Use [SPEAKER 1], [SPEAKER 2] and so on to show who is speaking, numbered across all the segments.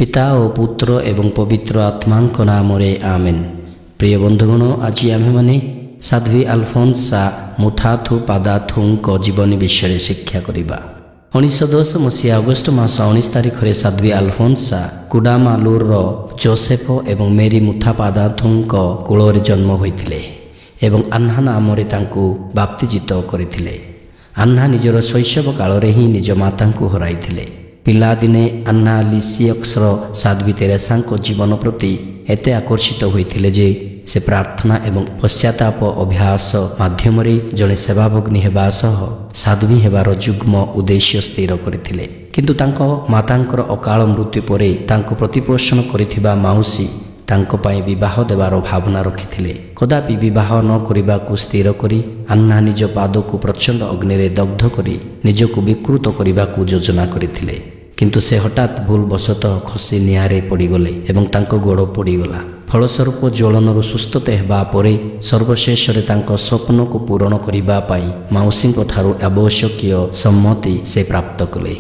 [SPEAKER 1] पिता और पुत्र एवं पवित्र आत्मांक नामरे आमेन। प्रिय बंधुगण, आज आमे साध्वी अल्फोन्सा मुथाथु पादाथुଙ୍କ जीवन विषय शिक्षा करिबा। 1910 मसीहा अगस्ट मास 19 तारिख में साध्वी अल्फोन्सा कुडामालुर जोसेफ एवं मेरी मुथापादाथुଙ୍କ कूଳରେ जन्म होइथिले एवं आन्हा नामरे तांकु बाप्तिजित करथिले। आन्हा निजर शैशव काल रे ही निज मातांकु हराइथिले। पिलादिने आन्हा लिसियक्सर साध्वी तेरेसांको जीवन प्रति एते आकर्षित होइथिले जे से प्रार्थना एवं पश्चाताप अभ्यास माध्यम जड़े सेवाभग्नी हेबा सह साध्वी हेबार जुग्म उद्देश्य स्थिर करथिले। किंतु तांको मातांकर अकाल मृत्यु परे तांको प्रतिपोषण करिथिबा माउसी तांको पाई विवाह देवार भावना रखिथिले। कदापि विवाह न करिबाकु स्थिर करी आन्हा निज पादको प्रचंड अग्नि रे दग्ध करी निजको विकृत करिबाकु योजना करिथिले। किंतु से हठात भूलवशतः खसी निआरे पड़गले एवं तांको गोड़ पड़गला। फलस्वरूप ज्वलनरू सुस्थते हेबा परे सर्वशेष स्वप्न को पूरण करिबा पाई माउसी ठारू आवश्यकीय सम्मति से प्राप्त कले।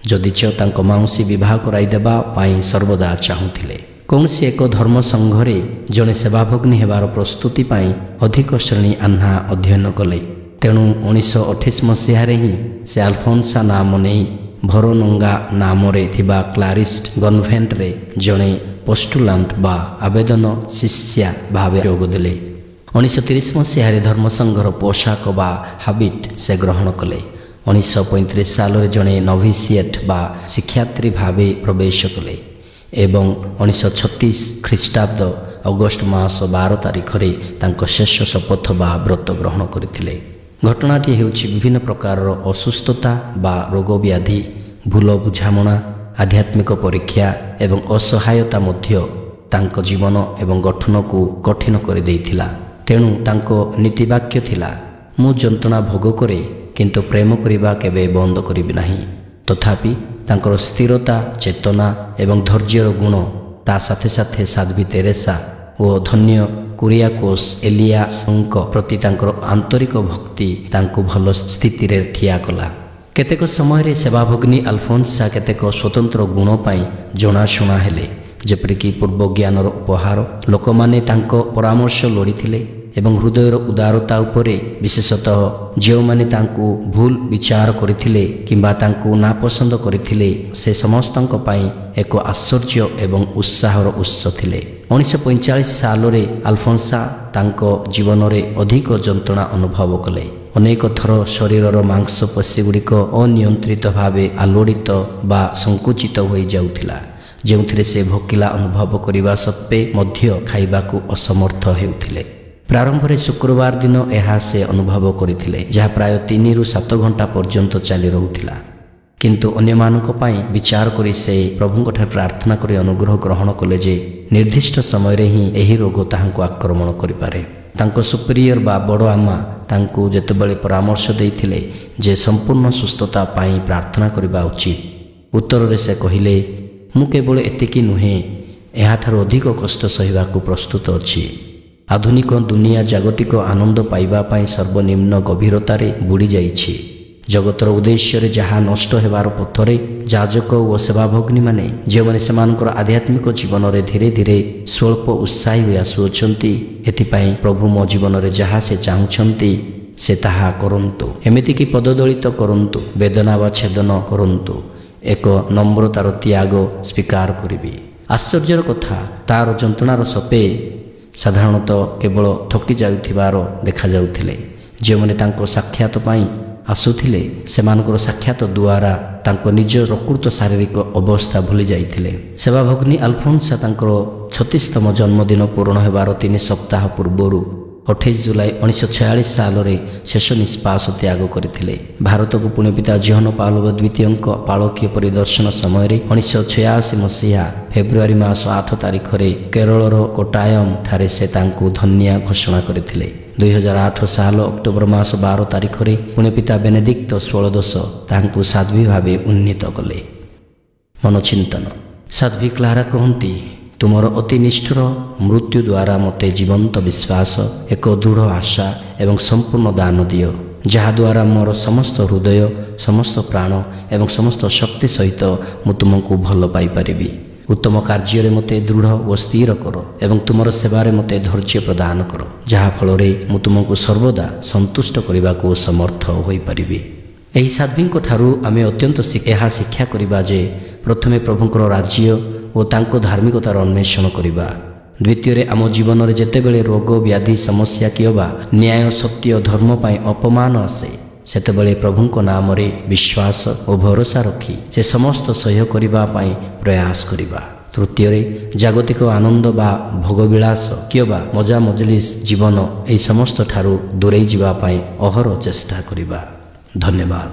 [SPEAKER 1] जदिच तांको माउसी विवाह कराइदेबा पाई सर्वदा चाहुथिले। कौनसी एक धर्म संघरे जड़े सेवाभग्नी हेबार प्रस्तुति पाई अधिक श्रेणी आन्हा अध्ययन कले। तेणु 1928 मसीह ही से अल्फोन्सा नाम नहीं भरोनंगा नामरे थिबा क्लारिस्ट कन्वेंट रे जड़े पोस्टुलांट बा आवेदन शिष्या भाव जोग देले। 1930 मसीह धर्मसंघर पोशाक बा हाबिट से ग्रहण कले। 1935 साल जड़े नोविसिएट बा शिक्षात्री भावे प्रवेश कले एवं 1936 ख्रीष्टाब्द अगस्ट मास 12 तारिख रे तांको शेष शपथ बा व्रत ग्रहण करथिले। घटनाटी हेउछि विभिन्न प्रकार असुस्थता बा रोग व्याधि, भूल बुझामणा, आध्यात्मिक परीक्षा एवं असहायता मध्य तांको जीवन एवं गठन को कठिन कर देइथिला। तेणु तांको नीतिवाक्य थिला, मु जंत्रणा भोग करे किंतु प्रेम करिबा केबे बंद करिबि नाही। तथापि तांकर स्थिरता, चेतना एवं धैर्यर गुण ता साथे साथे साध्वी तेरेसा ओ धन्य कुरियाकोस एलियासଙ୍କ प्रति तांकर आंतरिक भक्ति तांको भल स्थिति रे ठिया कला। केतेक समय सेवाभग्नी अल्फोन्सा केतेक स्वतंत्र गुण पाई जनाशुना हेले, जेपरिक पूर्व ज्ञानर उपहार लोकमाने तांको परामर्श लोड़ीथिले एवं हृदयर उदारता उपरे विशेषतः जो माने तांको भूल विचार करिथिले किंबा तांको नापसंद करिथिले से समस्तଙ୍କ पाई एक आश्चर्य एवं उत्साहर उत्स थिले। 1945 साल रे अल्फोन्सा तांको जीवन रे अधिक जंत्रणा अनुभव कले। अनेक थर शरीरर मांसपेशी गुड़िक अनियंत्रित भावे आलोड़ित बा संकुचित हो जाउथिला, जेउथिरे से भोकिला अनुभव करिबा सत्वे मध्य खाइबाकू असमर्थ हेउथिले। प्रारंभ में शुक्रवार दिन यह से अनुभव करथिले, जहाँ प्राय 3 ରୁ 7 घंटा पर्यंत चली रहुथिला। किंतु अन्य मानक पाई विचार करी से प्रभुंठ प्रार्थना करी अनुग्रह ग्रहण कले जे निर्दिष्ट समय रे ही एही रोग ताहांको आक्रमण करि पारे। तांको सुपीरियर बा बड़ आमा तांको जेतेबेले परामर्श देइथिले जे संपूर्ण सुस्थता पाई प्रार्थना करिबा उचित। उत्तर रे से कहिले, मु केवल एतिकी नुहे, एहाठार अधिक कष्ट सहिबाकू प्रस्तुत अछि। आधुनिक दुनिया जागतिक आनंद पाइबा पाई सर्वनिम्न गभीरतारे बुड़ी जाइछि। जगतर उद्देश्य जहाँ नष्ट हेबार पथरे जाजक और सेवाभग्नी माने जो माने सेमानकर आध्यात्मिक जीवन रे धीरे धीरे स्वल्प उत्साही होई आसुछंती, एथिपाई प्रभु मो जीवन रे जहाँ से चाहुछंती से ताहा करंतु। एमिति कि पददलित करंतु, वेदना वा छेदन करंतु, एक नम्रतार त्याग स्वीकार करिबी। आश्चर्यर कथा, तार जंत्रणार सपे साधारणतः केवल थकी जाउथिबार देखा जाउथिले। जे माने तांको साक्षात पाई आसुथिले सेमानकर साक्षात द्वारा तांको निज प्रकृत शारीरिक अवस्था भूली जाइथिले। सेवाभग्नी अल्फोन्सा तांकर 36तम जन्मदिन पूर्ण हेबार 3 सप्ताह पूर्वरु 28 जुलाई 1946 साल रे शेष निष्पास त्याग करथिले। भारत को पुण्यपिता जॉन पॉल द्वितीयଙ୍କ पालकीय परिदर्शन समय 1986 मसीहा फेब्रुआरी मास 8 तारिख रे केरलर कोटायम ठारे से तांको धन्या घोषणा करथिले। 2008 साल अक्टोबर मास 12 तारिख रे पुण्यपिता बेनेडिक्ट 16 तांको साध्वी भावे उन्नीत कले। मनोचिंतन। साध्वी क्लारा कहती, तुमर अति निष्ठुर मृत्यु द्वारा मते जीवंत विश्वास, एक दृढ़ आशा एवं संपूर्ण दान दियो, जहाद्वारा मोर समस्त हृदय, समस्त प्राण एवं समस्त शक्ति सहित मु तुमको भल पाई परिबी। ଉତ୍ତମ କାର୍ଯ୍ୟରେ ମୋତେ ଦୃଢ଼ ଓ ସ୍ଥିର କର ଏବଂ ତୁମର ସେବାରେ ମୋତେ ଧୈର୍ଯ୍ୟ ପ୍ରଦାନ କର, ଯାହାଫଳରେ ମୁଁ ତୁମକୁ ସର୍ବଦା ସନ୍ତୁଷ୍ଟ କରିବାକୁ ସମର୍ଥ ହୋଇପାରିବି। ଏହି ସାଧ୍ୱୀଙ୍କ ଠାରୁ ଆମେ ଅତ୍ୟନ୍ତ ଏହା ଶିକ୍ଷା କରିବା ଯେ ପ୍ରଥମେ ପ୍ରଭୁଙ୍କର ରାଜ୍ୟ ଓ ତାଙ୍କ ଧାର୍ମିକତାର ଅନ୍ୱେଷଣ କରିବା। ଦ୍ୱିତୀୟରେ ଆମ ଜୀବନରେ ଯେତେବେଳେ ରୋଗ ବ୍ୟାଧି ସମସ୍ୟା କିମ୍ବା ନ୍ୟାୟ ସତ୍ୟ ଧର୍ମ ପାଇଁ ଅପମାନ ଆସେ, ସେତେବେଳେ ପ୍ରଭୁଙ୍କ ନାମରେ ବିଶ୍ୱାସ ଓ ଭରସା ରଖି ସେ ସମସ୍ତ ସହ୍ୟ କରିବା ପାଇଁ ପ୍ରୟାସ କରିବା। ତୃତୀୟରେ ଜାଗତିକ ଆନନ୍ଦ ବା ଭୋଗବିଳାସ କିମ୍ବା ମଜା ମଜଲିସ୍ ଜୀବନ ଏହି ସମସ୍ତ ଠାରୁ ଦୂରେଇ ଯିବା ପାଇଁ ଅହରହ ଚେଷ୍ଟା କରିବା। ଧନ୍ୟବାଦ।